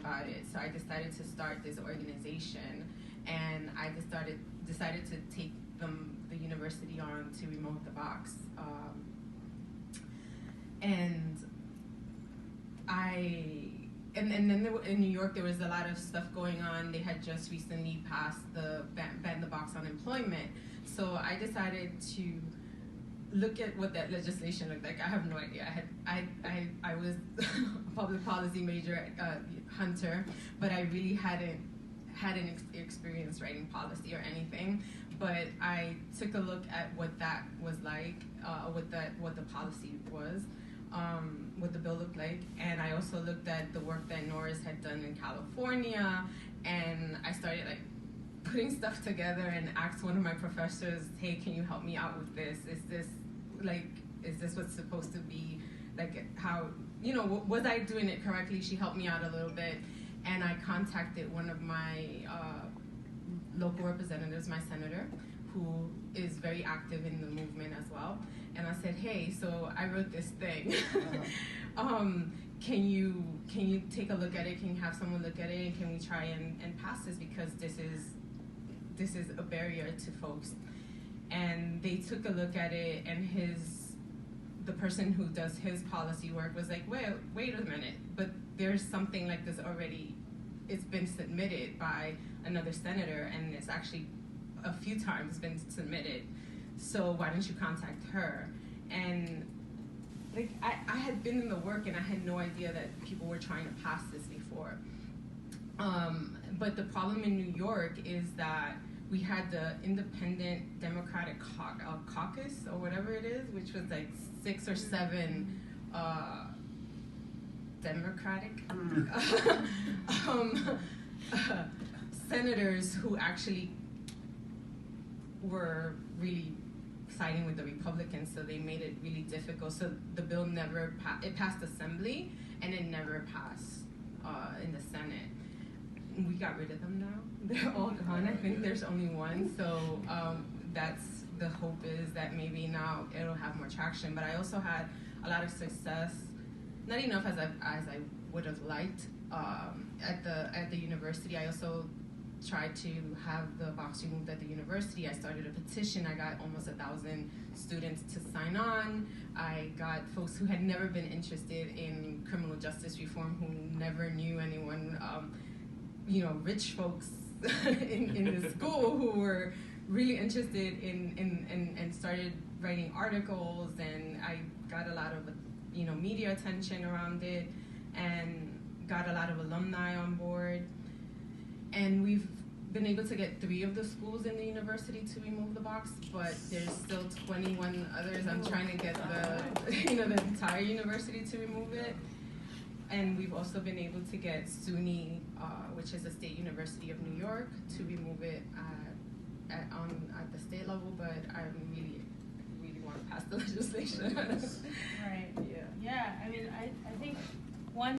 about it. So I decided to start this organization, and I decided to take the university on to remove the box. And then in New York, there was a lot of stuff going on. They had just recently passed the ban the box on employment. So I decided to look at what that legislation looked like. I have no idea. I was a public policy major at Hunter, but I really hadn't had an experience writing policy or anything. But I took a look at what that was like, what the policy was. What the bill looked like, and I also looked at the work that Norris had done in California, and I started like putting stuff together and asked one of my professors, hey, can you help me out with this? Is this what's supposed to be, like, how, was I doing it correctly? She helped me out a little bit, and I contacted one of my local representatives, my senator, who is very active in the movement as well. And I said, hey, so I wrote this thing. Can you take a look at it? Can you have someone look at it? And can we try and pass this? Because this is a barrier to folks. And they took a look at it, and the person who does his policy work was like, wait a minute, but there's something like this already. It's been submitted by another senator, and it's actually a few times been submitted. So why don't you contact her? And like I had been in the work, and I had no idea that people were trying to pass this before. But the problem in New York is that we had the Independent Democratic Caucus, or whatever it is, which was like 6 or 7 Democratic senators who actually were really siding with the Republicans, so they made it really difficult. So the bill never it passed Assembly, and it never passed in the Senate. We got rid of them now. They're all gone. I think there's only one. So that's the hope, is that maybe now it'll have more traction. But I also had a lot of success, not enough as I would have liked at the university. I also tried to have the box removed at the university. I started a petition. I got almost 1,000 students to sign on. I got folks who had never been interested in criminal justice reform, who never knew anyone, rich folks in the school who were really interested in started writing articles, and I got a lot of media attention around it, and got a lot of alumni on board. And we've been able to get 3 of the schools in the university to remove the box, but there's still 21 others. I'm trying to get the entire university to remove it. And we've also been able to get SUNY, which is the State University of New York, to remove it at the state level. But I really want to pass the legislation. Right. Yeah. Yeah. I mean, I think